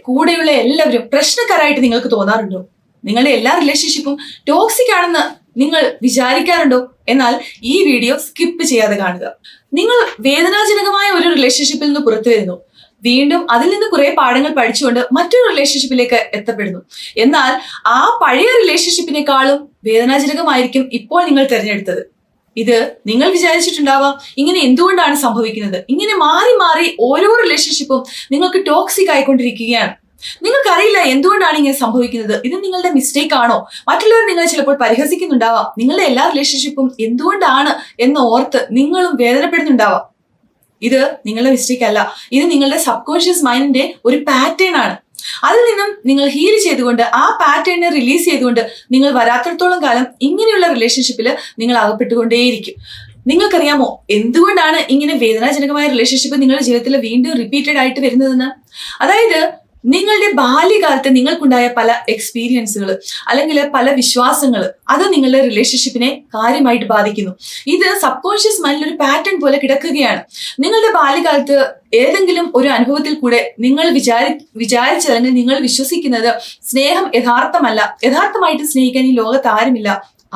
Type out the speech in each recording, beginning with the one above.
കൂടെയുള്ള എല്ലാവരും പ്രശ്നക്കാരായിട്ട് നിങ്ങൾക്ക് തോന്നാറുണ്ടോ? നിങ്ങളുടെ എല്ലാ റിലേഷൻഷിപ്പും ടോക്സിക് ആണെന്ന് നിങ്ങൾ വിചാരിക്കാറുണ്ടോ? എന്നാൽ ഈ വീഡിയോ സ്കിപ്പ് ചെയ്യാതെ കാണുക. നിങ്ങൾ വേദനാജനകമായ ഒരു റിലേഷൻഷിപ്പിൽ നിന്ന് പുറത്തു വരുന്നു, വീണ്ടും അതിൽ നിന്ന് കുറെ പാഠങ്ങൾ പഠിച്ചുകൊണ്ട് മറ്റൊരു റിലേഷൻഷിപ്പിലേക്ക് എത്തപ്പെടുന്നു. എന്നാൽ ആ പഴയ റിലേഷൻഷിപ്പിനേക്കാളും വേദനാജനകമായിരിക്കും ഇപ്പോൾ നിങ്ങൾ തിരഞ്ഞെടുത്തത്. ഇത് നിങ്ങൾ വിചാരിച്ചിട്ടുണ്ടാവാം, ഇങ്ങനെ എന്തുകൊണ്ടാണ് സംഭവിക്കുന്നത്? ഇങ്ങനെ മാറി മാറി ഓരോ റിലേഷൻഷിപ്പും നിങ്ങൾക്ക് ടോക്സിക് ആയിക്കൊണ്ടിരിക്കുകയാണ്. നിങ്ങൾക്കറിയില്ല എന്തുകൊണ്ടാണ് ഇങ്ങനെ സംഭവിക്കുന്നത്. ഇത് നിങ്ങളുടെ മിസ്റ്റേക്ക് ആണോ? മറ്റുള്ളവർ നിങ്ങളെ ചിലപ്പോൾ പരിഹസിക്കുന്നുണ്ടാവാം. നിങ്ങളുടെ എല്ലാ റിലേഷൻഷിപ്പും എന്തുകൊണ്ടാണ് എന്ന് ഓർത്ത് നിങ്ങളും വേദനപ്പെടുന്നുണ്ടാവാം. ഇത് നിങ്ങളുടെ മിസ്റ്റേക്ക് അല്ല, ഇത് നിങ്ങളുടെ സബ് കോൺഷ്യസ് മൈൻഡിന്റെ ഒരു പാറ്റേൺ ആണ്. അതിൽ നിന്നും നിങ്ങൾ ഹീൽ ചെയ്തുകൊണ്ട് ആ പാറ്റേണിനെ റിലീസ് ചെയ്തുകൊണ്ട് നിങ്ങൾ വരാത്തിടത്തോളം കാലം ഇങ്ങനെയുള്ള റിലേഷൻഷിപ്പിൽ നിങ്ങൾ അകപ്പെട്ടുകൊണ്ടേയിരിക്കും. നിങ്ങൾക്കറിയാമോ എന്തുകൊണ്ടാണ് ഇങ്ങനെ വേദനാജനകമായ റിലേഷൻഷിപ്പ് നിങ്ങളുടെ ജീവിതത്തിൽ വീണ്ടും റിപ്പീറ്റഡ് ആയിട്ട് വരുന്നതെന്ന്? അതായത് നിങ്ങളുടെ ബാല്യകാലത്ത് നിങ്ങൾക്കുണ്ടായ പല എക്സ്പീരിയൻസുകൾ അല്ലെങ്കിൽ പല വിശ്വാസങ്ങൾ അത് നിങ്ങളുടെ റിലേഷൻഷിപ്പിനെ കാര്യമായിട്ട് ബാധിക്കുന്നു. ഇത് സബ് കോൺഷ്യസ് മൈൻഡിൽ ഒരു പാറ്റേൺ പോലെ കിടക്കുകയാണ്. നിങ്ങളുടെ ബാല്യകാലത്ത് ഏതെങ്കിലും ഒരു അനുഭവത്തിൽ കൂടെ നിങ്ങൾ വിചാരിച്ചത് അല്ലെങ്കിൽ നിങ്ങൾ വിശ്വസിക്കുന്നത് സ്നേഹം യഥാർത്ഥമല്ല, യഥാർത്ഥമായിട്ട് സ്നേഹിക്കാൻ ഈ ലോകത്ത് ആരുമില്ല,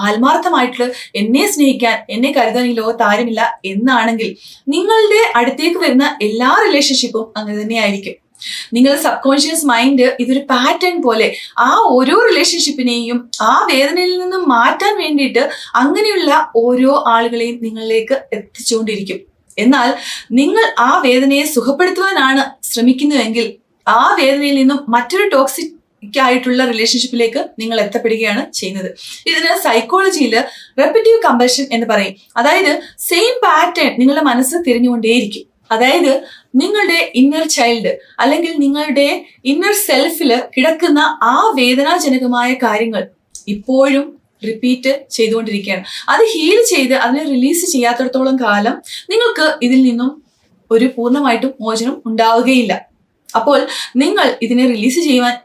ആത്മാർത്ഥമായിട്ട് എന്നെ സ്നേഹിക്കാൻ, എന്നെ കരുതാൻ ഈ ലോകത്ത് ആരുമില്ല എന്നാണെങ്കിൽ നിങ്ങളുടെ അടുത്തേക്ക് വരുന്ന എല്ലാ റിലേഷൻഷിപ്പും അങ്ങനെ തന്നെയായിരിക്കും. നിങ്ങളുടെ സബ് കോൺഷ്യസ് മൈൻഡ് ഇതൊരു പാറ്റേൺ പോലെ ആ ഓരോ റിലേഷൻഷിപ്പിനെയും ആ വേദനയിൽ നിന്നും മാറ്റാൻ വേണ്ടിയിട്ട് അങ്ങനെയുള്ള ഓരോ ആളുകളെയും നിങ്ങളിലേക്ക് എത്തിച്ചുകൊണ്ടിരിക്കും. എന്നാൽ നിങ്ങൾ ആ വേദനയെ സുഖപ്പെടുത്തുവാനാണ് ശ്രമിക്കുന്നതെങ്കിൽ ആ വേദനയിൽ നിന്നും മറ്റൊരു ടോക്സിക് ആയിട്ടുള്ള റിലേഷൻഷിപ്പിലേക്ക് നിങ്ങൾ എത്തപ്പെടുകയാണ് ചെയ്യുന്നത്. ഇതിന് സൈക്കോളജിയിൽ റെപ്പിറ്റീവ് കമ്പൽഷൻ എന്ന് പറയും. അതായത് സെയിം പാറ്റേൺ നിങ്ങളുടെ മനസ്സ് തിരിഞ്ഞുകൊണ്ടേയിരിക്കും. അതായത് നിങ്ങളുടെ ഇന്നർ ചൈൽഡ് അല്ലെങ്കിൽ നിങ്ങളുടെ ഇന്നർ സെൽഫിൽ കിടക്കുന്ന ആ വേദനാജനകമായ കാര്യങ്ങൾ ഇപ്പോഴും റിപ്പീറ്റ് ചെയ്തുകൊണ്ടിരിക്കുകയാണ്. അത് ഹീൽ ചെയ്ത് അതിനെ റിലീസ് ചെയ്യാത്തിടത്തോളം കാലം നിങ്ങൾക്ക് ഇതിൽ നിന്നും ഒരു പൂർണ്ണമായിട്ടും മോചനം ഉണ്ടാവുകയില്ല. അപ്പോൾ നിങ്ങൾ ഇതിനെ റിലീസ് ചെയ്യുവാൻ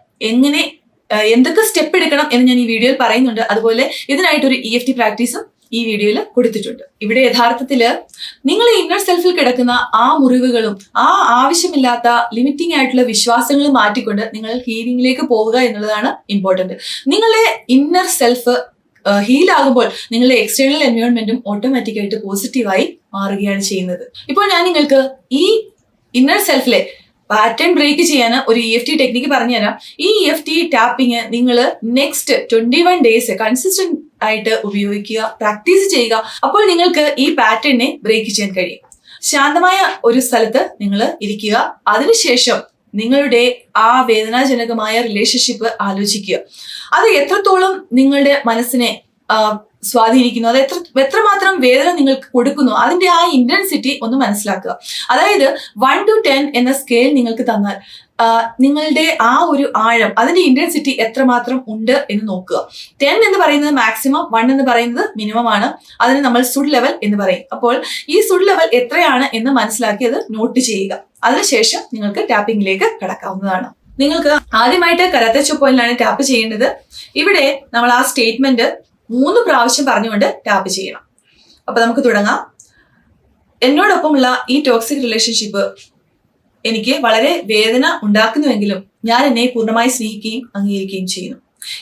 എന്തൊക്കെ സ്റ്റെപ്പ് എടുക്കണം എന്ന് ഞാൻ ഈ വീഡിയോയിൽ പറയുന്നുണ്ട്. അതുപോലെ ഇതിനായിട്ടൊരു EFT പ്രാക്ടീസും ഈ വീഡിയോയിൽ കൊടുത്തിട്ടുണ്ട്. ഇവിടെ യഥാർത്ഥത്തില് നിങ്ങൾ ഇന്നർ സെൽഫിൽ കിടക്കുന്ന ആ മുറിവുകളും ആ ആവശ്യമില്ലാത്ത ലിമിറ്റിംഗ് ആയിട്ടുള്ള വിശ്വാസങ്ങളും മാറ്റിക്കൊണ്ട് നിങ്ങൾ ഹീലിംഗിലേക്ക് പോവുക എന്നുള്ളതാണ് ഇമ്പോർട്ടന്റ്. നിങ്ങളുടെ ഇന്നർ സെൽഫ് ഹീൽ ആകുമ്പോൾ നിങ്ങളുടെ എക്സ്റ്റേണൽ എൻവയോൺമെന്റും ഓട്ടോമാറ്റിക്കായിട്ട് പോസിറ്റീവായി മാറുകയാണ് ചെയ്യുന്നത്. ഇപ്പോൾ ഞാൻ നിങ്ങൾക്ക് ഈ ഇന്നർ സെൽഫിലെ പാറ്റേൺ ബ്രേക്ക് ചെയ്യാൻ ഒരു EFT ടെക്നിക്ക് പറഞ്ഞുതരാം. ഈ EFT ടാപ്പിംഗ് നിങ്ങൾ നെക്സ്റ്റ് 21 ഡേയ്സ് കൺസിസ്റ്റന്റ് ആയിട്ട് ഉപയോഗിക്കുക, പ്രാക്ടീസ് ചെയ്യുക. അപ്പോൾ നിങ്ങൾക്ക് ഈ പാറ്റേണിനെ ബ്രേക്ക് ചെയ്യാൻ കഴിയും. ശാന്തമായ ഒരു സ്ഥലത്ത് നിങ്ങൾ ഇരിക്കുക. അതിനുശേഷം നിങ്ങളുടെ ആ വേദനാജനകമായ റിലേഷൻഷിപ്പ് ആലോചിക്കുക. അത് എത്രത്തോളം നിങ്ങളുടെ മനസ്സിനെ സ്വാധീനിക്കുന്നു, അത് എത്രമാത്രം വേദന നിങ്ങൾക്ക് കൊടുക്കുന്നു, അതിന്റെ ആ ഇന്റൻസിറ്റി ഒന്ന് മനസ്സിലാക്കുക. അതായത് 1 to 10 എന്ന സ്കെയിൽ നിങ്ങൾക്ക് തന്നാൽ നിങ്ങളുടെ ആ ഒരു ആഴം, അതിന്റെ ഇന്റൻസിറ്റി എത്രമാത്രം ഉണ്ട് എന്ന് നോക്കുക. 10 എന്ന് പറയുന്നത് മാക്സിമം, 1 എന്ന് പറയുന്നത് മിനിമം ആണ്. അതിന് നമ്മൾ സുഡ് ലെവൽ എന്ന് പറയും. അപ്പോൾ ഈ സുഡ് ലെവൽ എത്രയാണ് എന്ന് മനസ്സിലാക്കി അത് നോട്ട് ചെയ്യുക. അതിനുശേഷം നിങ്ങൾക്ക് ടാപ്പിംഗിലേക്ക് കടക്കാവുന്നതാണ്. നിങ്ങൾക്ക് ആദ്യമായിട്ട് കരാത്തെ ചോപ്പോയിലാണ് ടാപ്പ് ചെയ്യേണ്ടത്. ഇവിടെ നമ്മൾ ആ സ്റ്റേറ്റ്മെന്റ് 3 പ്രാവശ്യം പറഞ്ഞുകൊണ്ട് ടാപ്പ് ചെയ്യണം. അപ്പൊ നമുക്ക് തുടങ്ങാം. എന്നോടൊപ്പമുള്ള ഈ ടോക്സിക് റിലേഷൻഷിപ്പ് എനിക്ക് വളരെ വേദന ഉണ്ടാക്കുന്നുവെങ്കിലും ഞാൻ എന്നെ പൂർണ്ണമായി സ്നേഹിക്കുകയും അംഗീകരിക്കുകയും ചെയ്യുന്നു.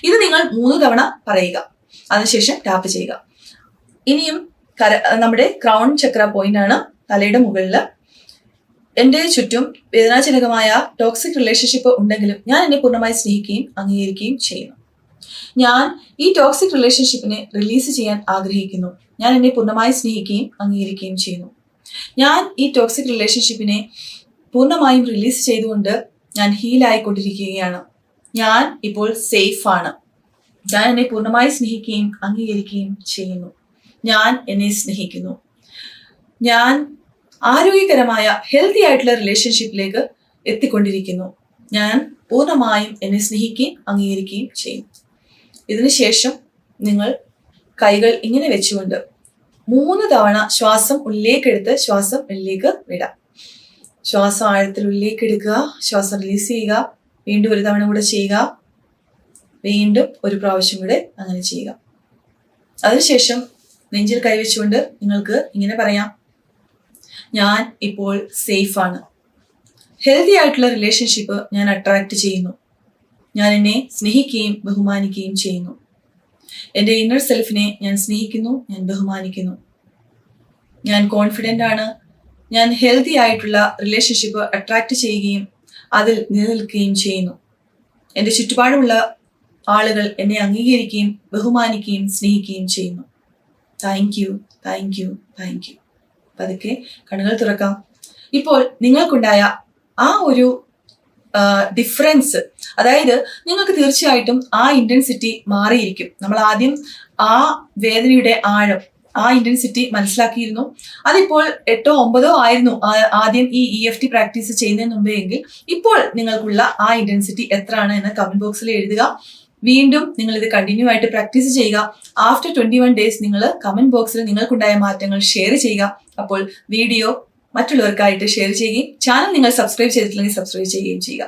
ഇത് നിങ്ങൾ 3 തവണ പറയുക. അതിനുശേഷം ടാപ്പ് ചെയ്യുക. ഇനിയും നമ്മുടെ ക്രൗൺ ചക്ര പോയിന്റ് ആണ് തലയുടെ മുകളിൽ. എന്റെ ചുറ്റും വേദനാജനകമായ ടോക്സിക് റിലേഷൻഷിപ്പ് ഉണ്ടെങ്കിലും ഞാൻ എന്നെ പൂർണ്ണമായി സ്നേഹിക്കുകയും അംഗീകരിക്കുകയും ചെയ്യുന്നു. ഞാൻ ഈ ടോക്സിക് റിലേഷൻഷിപ്പിനെ റിലീസ് ചെയ്യാൻ ആഗ്രഹിക്കുന്നു. ഞാൻ എന്നെ പൂർണ്ണമായി സ്നേഹിക്കുകയും അംഗീകരിക്കുകയും ചെയ്യുന്നു. ഞാൻ ഈ ടോക്സിക് റിലേഷൻഷിപ്പിനെ പൂർണ്ണമായും റിലീസ് ചെയ്തുകൊണ്ട് ഞാൻ ഹീലായിക്കൊണ്ടിരിക്കുകയാണ്. ഞാൻ ഇപ്പോൾ സേഫ് ആണ്. ഞാൻ എന്നെ പൂർണ്ണമായി സ്നേഹിക്കുകയും അംഗീകരിക്കുകയും ചെയ്യുന്നു. ഞാൻ എന്നെ സ്നേഹിക്കുന്നു. ഞാൻ ആരോഗ്യകരമായ ഹെൽത്തി ആയിട്ടുള്ള റിലേഷൻഷിപ്പിലേക്ക് എത്തിക്കൊണ്ടിരിക്കുന്നു. ഞാൻ പൂർണ്ണമായും എന്നെ സ്നേഹിക്കുകയും അംഗീകരിക്കുകയും ചെയ്യുന്നു. ഇതിനുശേഷം നിങ്ങൾ കൈകൾ ഇങ്ങനെ വെച്ചുകൊണ്ട് 3 തവണ ശ്വാസം ഉള്ളിലേക്കെടുത്ത് ശ്വാസം വെളിയിലേക്ക് വിടാം. ശ്വാസം ആഴത്തിൽ ഉള്ളിലേക്ക് എടുക്കുക, ശ്വാസം റിലീസ് ചെയ്യുക. വീണ്ടും 1 തവണ കൂടെ ചെയ്യുക. വീണ്ടും 1 പ്രാവശ്യം കൂടെ അങ്ങനെ ചെയ്യുക. അതിനുശേഷം നെഞ്ചിൽ കൈവച്ചുകൊണ്ട് നിങ്ങൾക്ക് ഇങ്ങനെ പറയാം: ഞാൻ ഇപ്പോൾ സേഫ് ആണ്, ഹെൽത്തി ആയിട്ടുള്ള റിലേഷൻഷിപ്പ് ഞാൻ അട്രാക്ട് ചെയ്യുന്നു. ഞാൻ എന്നെ സ്നേഹിക്കുകയും ബഹുമാനിക്കുകയും ചെയ്യുന്നു. എൻ്റെ ഇന്നർ സെൽഫിനെ ഞാൻ സ്നേഹിക്കുന്നു, ഞാൻ ബഹുമാനിക്കുന്നു. ഞാൻ കോൺഫിഡൻ്റ് ആണ്. ഞാൻ ഹെൽത്തി ആയിട്ടുള്ള റിലേഷൻഷിപ്പ് അട്രാക്ട് ചെയ്യുകയും അതിൽ നിലനിൽക്കുകയും ചെയ്യുന്നു. എൻ്റെ ചുറ്റുപാടുമുള്ള ആളുകൾ എന്നെ അംഗീകരിക്കുകയും ബഹുമാനിക്കുകയും സ്നേഹിക്കുകയും ചെയ്യുന്നു. Thank you, thank you, thank you. പതുക്കെ കണ്ണുകൾ തുറക്കാം. ഇപ്പോൾ നിങ്ങൾക്കുണ്ടായ ആ ഒരു ഡിഫറൻസ്, അതായത് നിങ്ങൾക്ക് തീർച്ചയായിട്ടും ആ ഇന്റൻസിറ്റി മാറിയിരിക്കും. നമ്മൾ ആദ്യം ആ വേദനയുടെ ആഴം, ആ ഇന്റൻസിറ്റി മനസ്സിലാക്കിയിരുന്നു. അതിപ്പോൾ 8 or 9 ആയിരുന്നു ആദ്യം ഈ EFT പ്രാക്ടീസ് ചെയ്യുന്നതിന് മുമ്പേ എങ്കിൽ ഇപ്പോൾ നിങ്ങൾക്കുള്ള ആ ഇന്റൻസിറ്റി എത്രയാണ് എന്ന് കമന്റ് ബോക്സിൽ എഴുതുക. വീണ്ടും നിങ്ങൾ ഇത് കണ്ടിന്യൂ ആയിട്ട് പ്രാക്ടീസ് ചെയ്യുക. ആഫ്റ്റർ 21 days നിങ്ങൾ കമന്റ് ബോക്സിൽ നിങ്ങൾക്കുണ്ടായ മാറ്റങ്ങൾ ഷെയർ ചെയ്യുക. അപ്പോൾ വീഡിയോ മറ്റുള്ളവർക്കായിട്ട് ഷെയർ ചെയ്യുകയും ചാനൽ നിങ്ങൾ സബ്സ്ക്രൈബ് ചെയ്തിട്ടില്ലെങ്കിൽ സബ്സ്ക്രൈബ് ചെയ്യുകയും ചെയ്യുക.